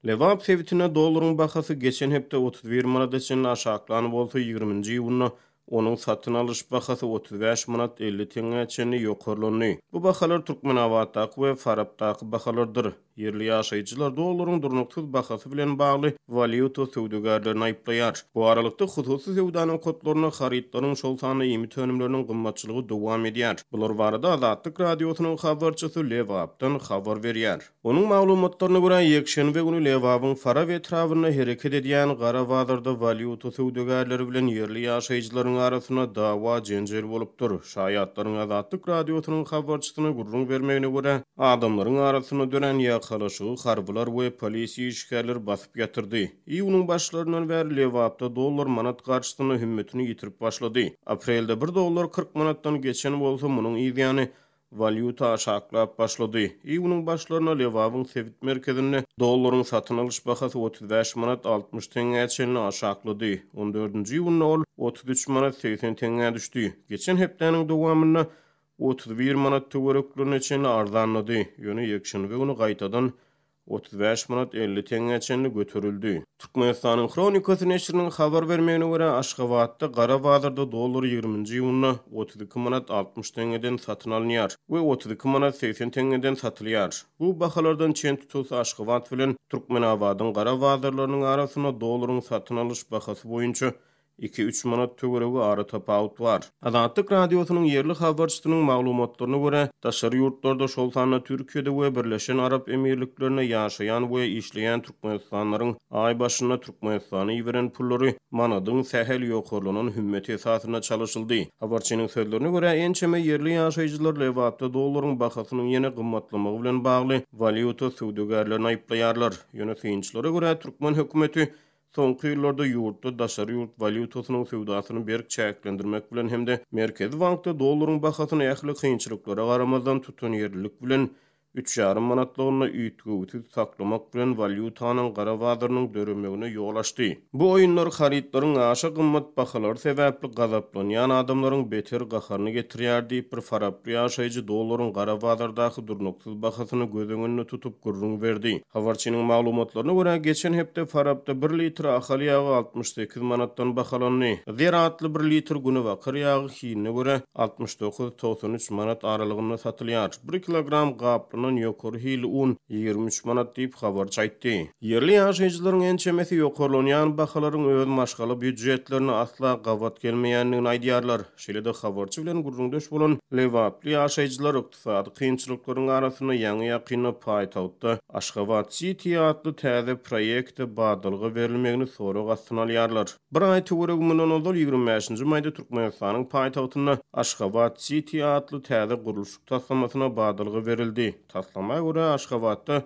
Lewap sevitine doların bahası geçen hepde 31 manat için aşağılanıp bolsa 20-nji ýylyna onun satyn alyş bahasy 35 manat 50 teňe çenli ýokarlany. Bu bahalar Türkmenawatdaky we Farabdaky bahalardyr. Yerli ýaşaýjylar dolaryň durnuksuz bahasy bilen bagly valyuta söwdegarlaryny aýplaýar. Bu aralykda hususy sewdanyň kodlaryny haritlaryň şol sany ýemy tönümleriniň gymmatçylygy dowam edýär. Bular barada Azatlyk radiosynyň habarçysy Lewapdan habar berýär. Onuň maglumatlaryna görä ýekşenbe günü Lewapyň Fara we etrawyna hereket edýän gara bazarda valyuta söwdegarlary bilen yerli ýaşaýjylaryň arasyna dawa jenjel bolupdyr. Şaýatlaryň Azatlyk radiosynyň habarçysyna gurrun bermegine görä adamlaryň arasyna dönen ýakalaşygy harbylar we polisiýa işgärler basyp ýatyrdy. Iýunyň başlaryndan bäri Lewapda dollar manat garşysyna hümmetini ýitirip başlady. Aprelde 1 dollar 40 manatdan geçen bolsa munyň ýa valyuta aşaklap başlady. Iýunyň başlaryna Lewapyň sevit merkezinde dollaryň satyn alyş bahasy 35 manat 60 teňe çenli aşaklady. 14-nji ýylyna ol 33 manat 80 teňe düşdi. Geçen hepdeniň dowamyna 31 manat töwereklerine çenli arzanlady. Ýöne ýekşenbe günü gaýtadan 35 manat 50 teňe çenli götürüldi. Türkmenistanyň Kronikasy neşriniň habar bermegine görä Aşgabatda gara bazarda dollar 20-nji ýylyna 32 manat 60 teňeden satyn alınýar we 32 manat 80 teňeden satylýar. Bu bahalardan çen tutulsa Aşgabat bilen Türkmenawadyň gara bazarlarynyň arasyna dollaryň satyn alyş bahasy boýunça 2-3 manat töweregi ara tapawut bar. Azatlyk radiosynyň yerli habarçysynyň maglumatlaryna görä, daşary ýurtlarda şol sany Türkiýede we Birleşen Arap Emirliklerine ýaşaýan we işleýän türkmenistanylaryň ay başyna Türkmenistany beren pullary manadyň sähel ýokarlanan hümmeti esasyna çalışyldy. Habarçynyň sözlerine görä, ençeme yerli ýaşaýjylar Lewapda dollaryň bahasynyň ýene gymmatlamagy bilen bagly valyuta söwdegarlaryny aýplaýarlar. Ýöne synçylara görä Türkmen hökümeti soňky ýyllarda ýurtda daşary ýurt valyutasynyň sewdasyny berk çäklendirmek bilen hemde Merkezi bankda dollaryň bahasyny ähli kynçylyklara garamazdan tutan ýerlilik bilen 3,5 manatlygyna üýtgüwsiz saklamak bilen valyutanyň gara bazarynyň döremegine ýol açdy. Bu oýunlar haritlaryň aşa gymmat bahalary sebäpli gazaplanýan adamlaryň beter gaharyny getirýär diýip bir faraply ýaşaýjy dollaryň gara bazardaky durnuksuz bahasyny göz öňünde tutup gurrun berdi. Habarçynyň maglumatlaryna görä geçen hepde Farabda 1 litr ahal ýagy 68 manatdan bahalandy. Ziraatly 1 litr güni bakır ýagy hiline görä 69-93 manat aralygynda satylýar. 1 kilogram gaplynyň ýokary hili un 23 manat diýip habarçy aýtdy. Yerli ýaşaýjylaryň ençemesi ýokarlanýan bahalaryň öz maşgaly büdjetlerini asla gawat gelmeýändigini aýdýarlar. Şeýle-de habarçy bilen gurrundaş bolan Lewaply ýaşaýjylar ykdysady kynçylyklaryň arasyna ýaňy ýakyny paýtawtda Aşgabat City adly täze proýekte badalga berilmegini sorag astyna alýarlar. Bir aý töwereg mundan ozal 25-nji maýda Türkmenistanyň paýtawtyna Aşgabat City adly täze gurulşyk taslamasyna badalga berildi. Taslamaya görä Aşgabatda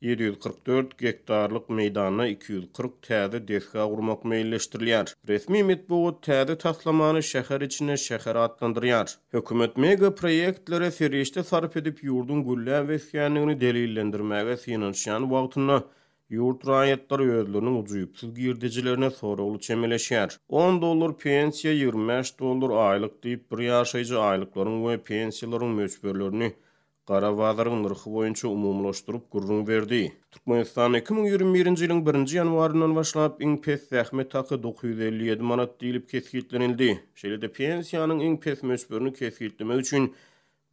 744 hektarlyk meýdana 240 täze deska gurmak meýilleşdirilýär. Resmi medeniýet täze taslamany şäher içine şäher adlandyrýar. Hökümet mega proýektlere serişde sarf edip ýurdun güllä we sýanlygyny delillendirmäge synanşan wagtyna ýurt raýatlary özleriniň ujypsyz girdijilerine soragly çemeleşýär. 10 dollar pensiýa, 25 dollar aýlyk diýip bir ýaşaýjy aýlyklaryň we pensiýalaryň möçberlerini gara bazaryň nyrhy boýunça umumlaşdyryp gurrun berdi. Türkmenistan 2021-nji ýylyň 1-nji ýanwaryndan başlap iň pes zähmet haky 957 manat diýilip kesgitlenildi. Şeýle-de pensiýanyň iň pes möçberini kesgitlemek üçin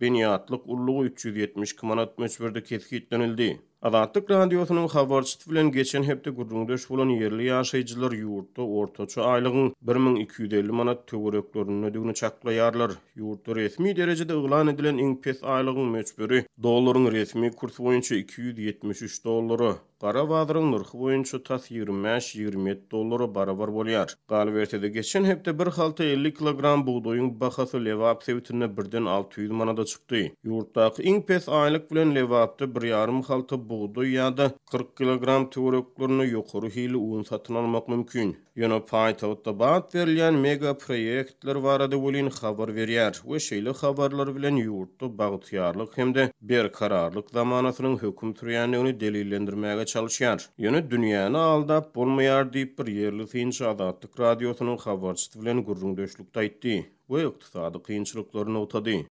beniýatlyk ullugy 372 manat möçberde kesgitlenildi. Azatlyk radiosynyň habarçysy bilen geçen hepde gurrundaş bolan yerli ýaşaýjylar ýurtda ortaça aýlygyň 1250 manat töwereklerini ödegini çaklaýarlar. Ýurtda resmi derejede yglan edilen iň pes aýlygyň möçberi dollaryň resmi kursy boýunça 273 dollary, gara bazaryň nyrhy boýunça tas 25-27 dollary barabar bolýar. Galbertede geçen hepde bir halta 50 kilogram buğdoýyň bahasy Lewap sevitine birden 600 manada çykdy. Ýurtdaky iň pes aýlyk bilen Lewapda 1,5 halta buğdoy ýa-da 40 kilogram töwereklerini ýokary hili un satyn almak mümkin. Ýöne paýtawtda bat berilýän mega proýektler barada bolyn habar berýär we şeýle habarlar bilen ýurtda bagtyarlyk hemde berkararlyk zamanasynyň höküm sürýändigini delillendirmäge çalışýar. Ýöne dünýäni aldap bolmaýar diýip bir ýerli synçy Azatlyk radiosynyň habarçysy bilen gurrundaşlykda aýtdy we ykdysady kynçylyklaryny utady.